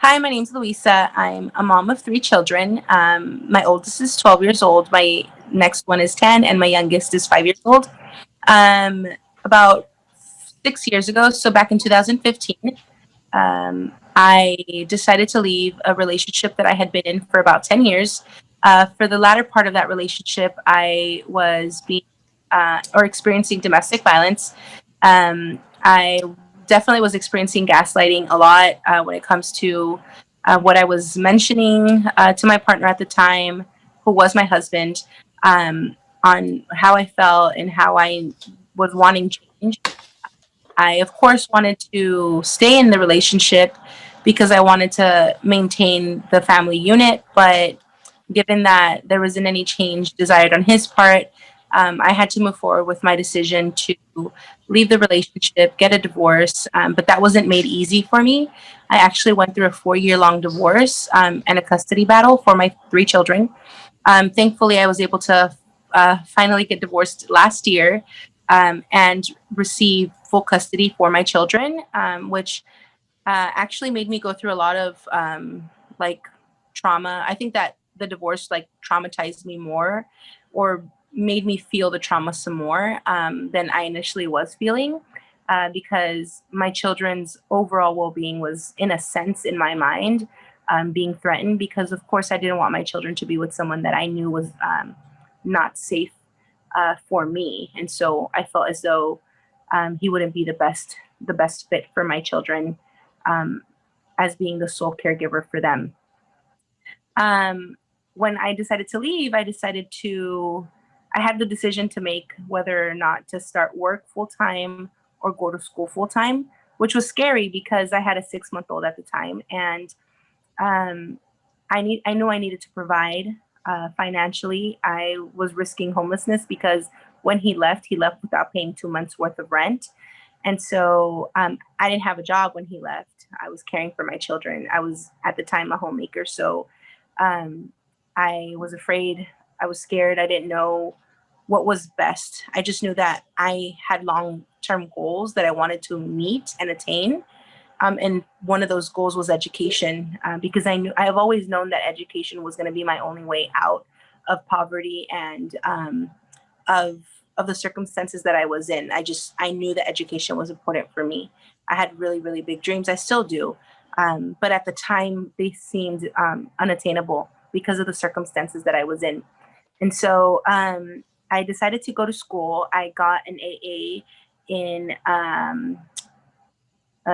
Hi, my name's Luisa. I'm a mom of three children. My oldest is 12 years old, my next one is 10, and my youngest is 5 years old. Um, about 6 years ago, so back in 2015, I decided to leave a relationship that I had been in for about 10 years. For the latter part of that relationship, I was being or experiencing domestic violence. I definitely was experiencing gaslighting a lot when it comes to what I was mentioning to my partner at the time, who was my husband, um, on how I felt and how I was wanting change. I, of course, wanted to stay in the relationship because I wanted to maintain the family unit. But given that there wasn't any change desired on his part, I had to move forward with my decision to leave the relationship, get a divorce. But that wasn't made easy for me. I actually went through a 4 year long divorce and a custody battle for my three children. Thankfully, I was able to finally get divorced last year and receive full custody for my children, which actually made me go through a lot of like trauma. I think that the divorce like traumatized me more or made me feel the trauma some more than I initially was feeling. Because my children's overall well being was, in a sense, in my mind, being threatened. Because, of course, I didn't want my children to be with someone that I knew was not safe for me, and so I felt as though he wouldn't be the best fit for my children um, as being the sole caregiver for them. Um, when I decided to leave, I had the decision to make whether or not to start work full time or go to school full time, which was scary because I had a 6 month old at the time, and um, I knew I needed to provide financially. I was risking homelessness because when he left without paying 2 months worth of rent, and so I didn't have a job when he left. I was caring for my children. I was at the time a homemaker, so um, I was afraid. I was scared. I didn't know what was best. I just knew that I had long term goals that I wanted to meet and attain, and one of those goals was education, because I have always known that education was going to be my only way out of poverty and of of the circumstances that I was in. I knew that education was important for me. I had really really big dreams. I still do, but at the time they seemed unattainable because of the circumstances that I was in. And so I decided to go to school. I got an AA in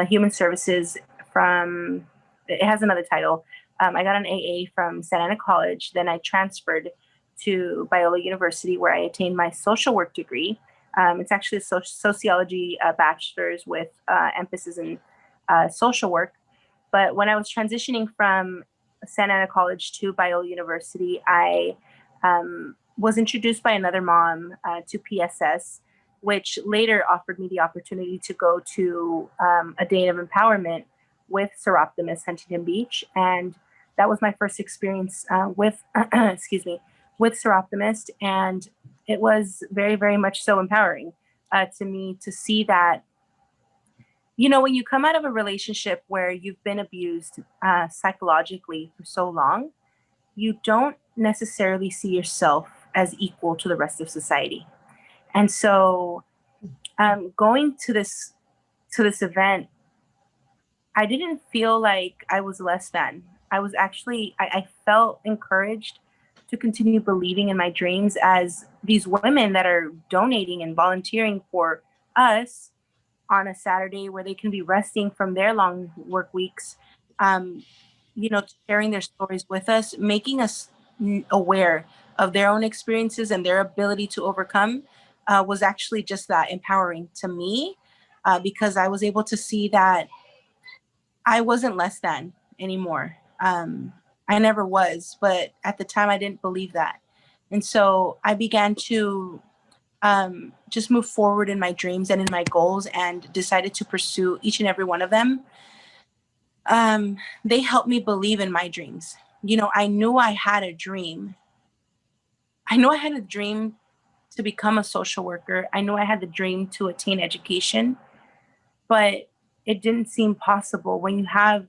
human services from, it has another title. I got an AA from Santa Ana College. Then I transferred to Biola University where I attained my social work degree. It's actually a sociology bachelor's with emphasis in social work. But when I was transitioning from Santa Ana College to Biola University, I was introduced by another mom to PSS, which later offered me the opportunity to go to a day of empowerment with Soroptimist Huntington Beach. And that was my first experience with, excuse me, with Soroptimist. And it was very, very much so empowering to me to see that, when you come out of a relationship where you've been abused psychologically for so long, you don't necessarily see yourself as equal to the rest of society. And so going to this event, I didn't feel like I was less than. I was actually I felt encouraged to continue believing in my dreams as these women that are donating and volunteering for us on a Saturday where they can be resting from their long work weeks, um, sharing their stories with us, making us aware of their own experiences and their ability to overcome, was actually just that empowering to me, because I was able to see that I wasn't less than anymore. I never was, but at the time I didn't believe that. And so I began to just move forward in my dreams and in my goals and decided to pursue each and every one of them. They helped me believe in my dreams. I knew I had a dream. I knew I had a dream to become a social worker. I knew I had the dream to attain education, but it didn't seem possible when you have,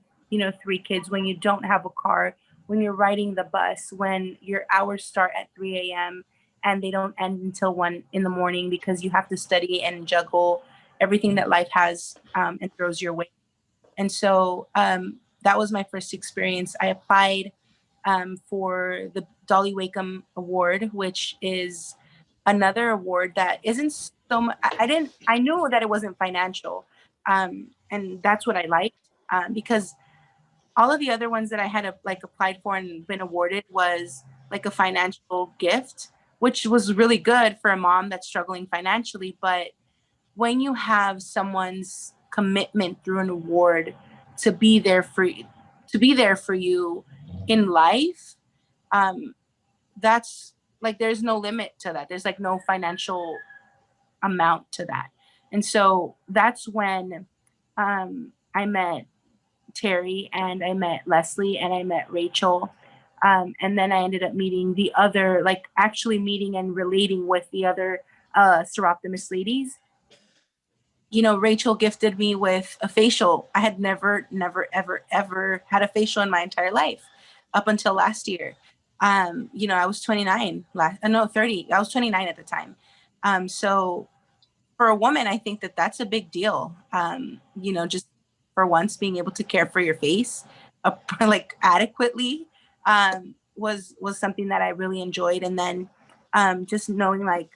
three kids, when you don't have a car, when you're riding the bus, when your hours start at 3 a.m. and they don't end until 1 in the morning because you have to study and juggle everything that life has, and throws your way. And so that was my first experience. I applied for the Dolly Wakeham Award, which is another award that isn't so much. I didn't. I knew that it wasn't financial, and that's what I liked, because all of the other ones that I had like applied for and been awarded was like a financial gift, which was really good for a mom that's struggling financially. But when you have someone's commitment through an award to be there for you in life, um, that's like there's no limit to that. There's like no financial amount to that. And so that's when I met Terry and I met Leslie and I met Rachel. And then I ended up meeting the other, like actually meeting and relating with the other Soroptimist ladies. Rachel gifted me with a facial. I had never, ever, ever had a facial in my entire life up until last year. I was 29 no, 30. I was 29 at the time. So for a woman, I think that that's a big deal. Just for once being able to care for your face, like adequately, was something that I really enjoyed. And then just knowing like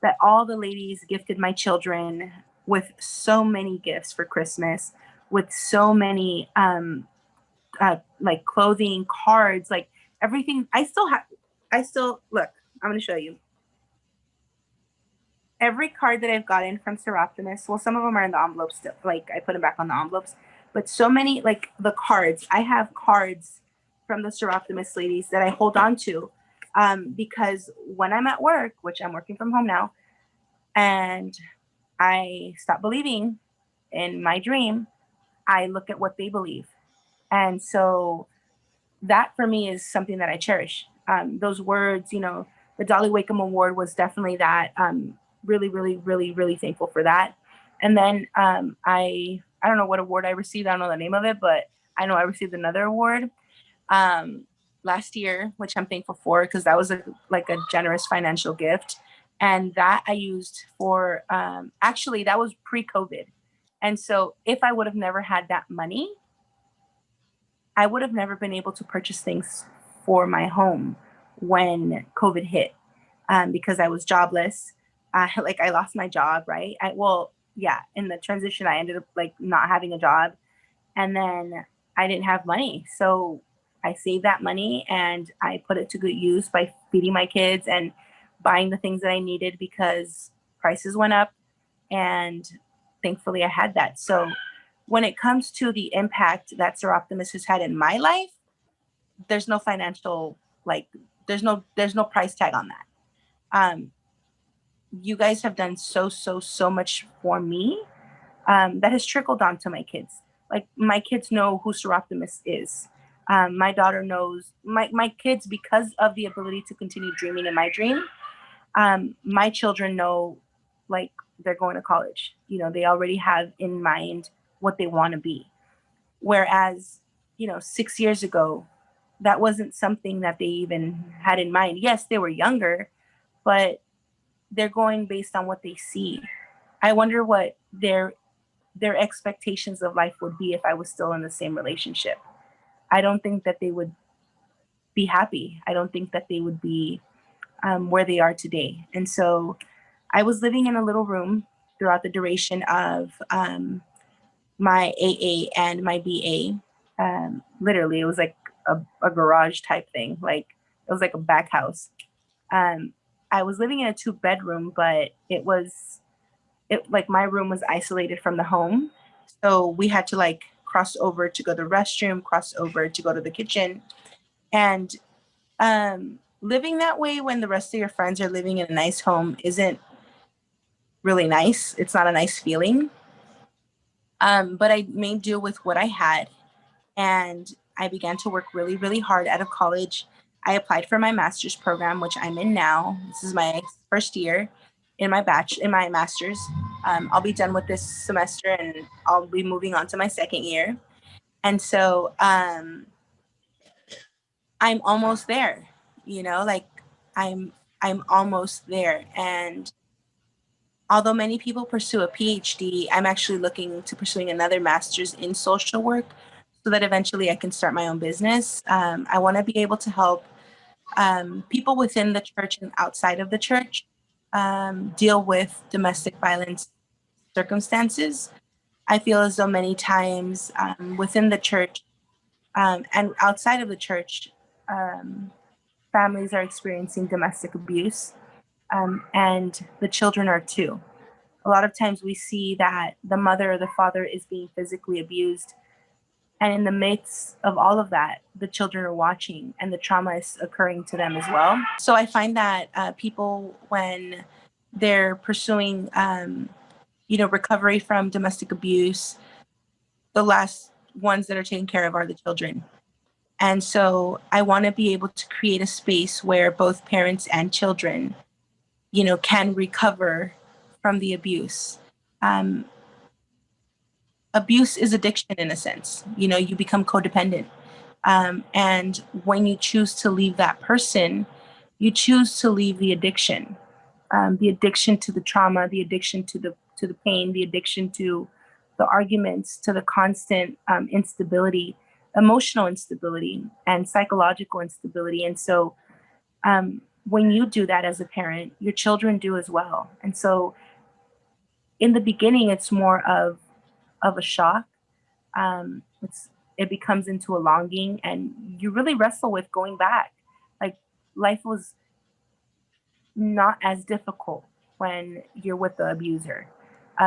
that all the ladies gifted my children with so many gifts for Christmas, with so many like clothing, cards, like everything. I still look. I'm going to show you every card that I've gotten from Soroptimist. Well, some of them are in the envelopes still. Like I put them back on the envelopes, but so many like the cards. I have cards from the Soroptimist ladies that I hold on to, because when I'm at work, which I'm working from home now, and I stop believing in my dream, I look at what they believe, and so that for me is something that I cherish. Those words, the Dolly Wakeham Award was definitely that. Really, really, really, really thankful for that. And then I don't know what award I received. I don't know the name of it, but I know I received another award um, last year, which I'm thankful for because that was like a generous financial gift, and that I used for actually that was pre-COVID, and so if I would have never had that money, I would have never been able to purchase things for my home when COVID hit, because I was jobless. Like I lost my job, right? Yeah, in the transition, I ended up like not having a job, and then I didn't have money, so I saved that money and I put it to good use by feeding my kids and buying the things that I needed because prices went up, and thankfully I had that. So when it comes to the impact that Seroptimus has had in my life, there's no financial like there's no price tag on that. Um, you guys have done so much for me, that has trickled on to my kids. Like my kids know who Seroptimus is. My daughter knows my kids because of the ability to continue dreaming in my dream. My children know, like they're going to college. They already have in mind what they want to be. Whereas, 6 years ago, that wasn't something that they even had in mind. Yes, they were younger, but they're going based on what they see. I wonder what their expectations of life would be if I was still in the same relationship. I don't think that they would be happy. I don't think that they would be where they are today. And so I was living in a little room throughout the duration of my AA and my BA. Literally, it was like a garage type thing. Like it was like a back house. Um, I was living in a two-bedroom, but it like my room was isolated from the home, so we had to like cross over to go to the restroom, cross over to go to the kitchen, and living that way when the rest of your friends are living in a nice home isn't really nice. It's not a nice feeling. But I made do with what I had, and I began to work really, really hard out of college. I applied for my master's program, which I'm in now. This is my first year in my master's. I'll be done with this semester, and I'll be moving on to my second year. And so I'm almost there, like I'm I'm almost there. And although many people pursue a PhD, I'm actually looking to pursuing another master's in social work so that eventually I can start my own business. I want to be able to help people within the church and outside of the church deal with domestic violence circumstances. I feel as though many times within the church and outside of the church, um, families are experiencing domestic abuse, and the children are too. A lot of times we see that the mother or the father is being physically abused. And in the midst of all of that, the children are watching and the trauma is occurring to them as well. So I find that people, when they're pursuing, recovery from domestic abuse, the last ones that are taken care of are the children. And so I want to be able to create a space where both parents and children, can recover from the abuse. Um, Abuse is addiction in a sense. You become codependent. And when you choose to leave that person, you choose to leave the addiction to the trauma, the addiction to the pain, the addiction to the arguments, to the constant instability, emotional instability, and psychological instability. And so, when you do that as a parent, your children do as well. And so, in the beginning, it's more of a shock. It becomes into a longing, and you really wrestle with going back. Like, life was not as difficult when you're with the abuser,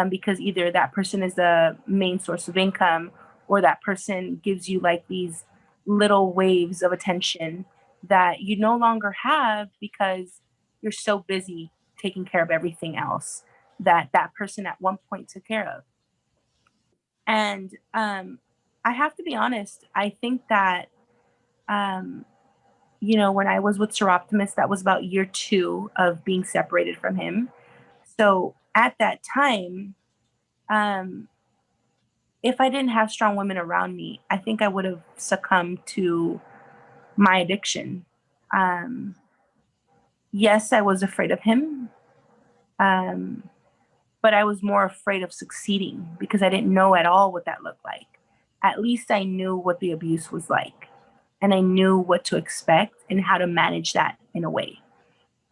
because either that person is the main source of income, or that person gives you like these little waves of attention that you no longer have because you're so busy taking care of everything else that that person at one point took care of. And I have to be honest, I think that, um, when I was with Soroptimist, that was about year 2 of being separated from him. So at that time, um, if I didn't have strong women around me, I think I would have succumbed to my addiction. Um, yes, I was afraid of him, um, but I was more afraid of succeeding because I didn't know at all what that looked like. At least I knew what the abuse was like, and I knew what to expect and how to manage that in a way.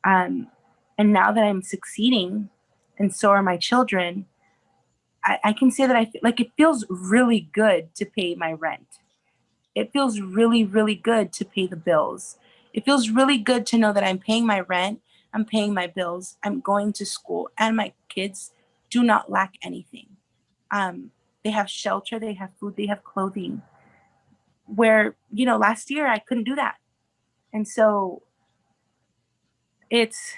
Um, and now that I'm succeeding, and so are my children, I can say that I feel like it feels really good to pay my rent. It feels really, really good to pay the bills. It feels really good to know that I'm paying my rent, I'm paying my bills, I'm going to school, and my kids do not lack anything. Um, they have shelter, they have food, they have clothing. Where, last year I couldn't do that. And so it's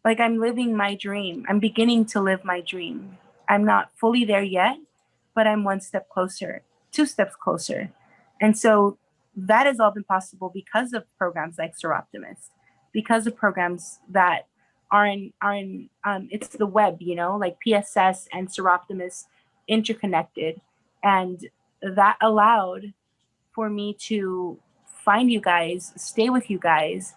like I'm living my dream. I'm beginning to live my dream. I'm not fully there yet, but I'm one step closer, two steps closer. And so that has all been possible because of programs like Soroptimist, because of programs that are in it's the web, like PSS and Soroptimist interconnected. And that allowed for me to find you guys, stay with you guys,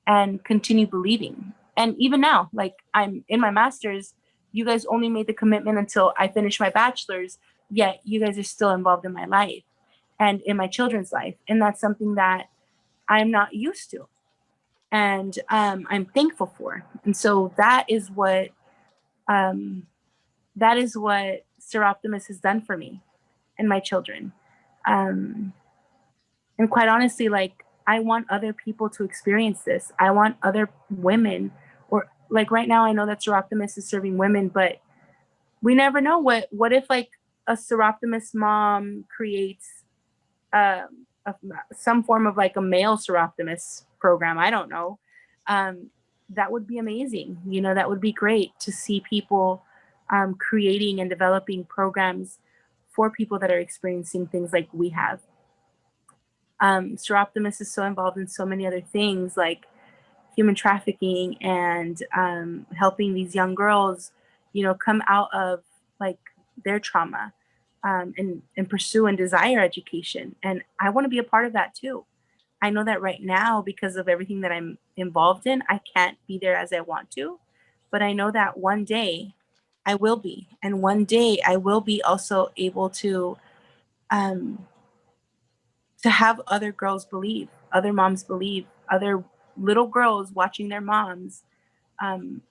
and continue believing. And even now, like I'm in my master's, you guys only made the commitment until I finish my bachelor's, yet you guys are still involved in my life and in my children's life. And that's something that I'm not used to. And I'm thankful for. And so um, that is what Sir Optimus has done for me and my children. Um, And quite honestly, like I want other people to experience this. I want other women, or like right now, I know that Seroptimus is serving women, but we never know what if like a Seroptimus mom creates a, some form of like a male Seroptimus program. I don't know. Um, that would be amazing. That would be great to see people creating and developing programs for people that are experiencing things like we have. Sir Optimus is so involved in so many other things like human trafficking and helping these young girls, come out of like their trauma. and pursue and desire education. And I want to be a part of that too. I know that right now, because of everything that I'm involved in, I can't be there as I want to, but I know that one day I will be, and one day I will be also able um, to have other girls believe, other moms believe, other little girls watching their moms um,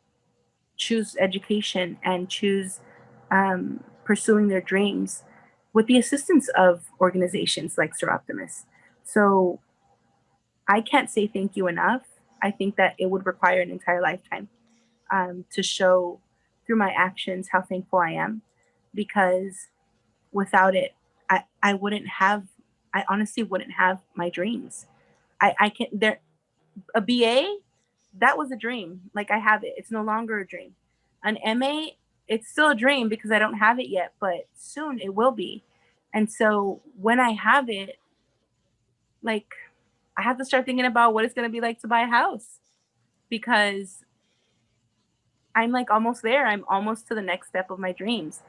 choose education and choose pursuing their dreams with the assistance of organizations like Soroptimist. So I can't say thank you enough. I think that it would require an entire lifetime to show through my actions how thankful I am, because without it, I wouldn't have, I honestly wouldn't have my dreams. I can, there, a BA, that was a dream. Like I have it. It's no longer a dream. An MA, it's still a dream because I don't have it yet, but soon it will be. And so when I have it, like I have to start thinking about what it's going to be like to buy a house, because I'm like almost there. I'm almost to the next step of my dreams.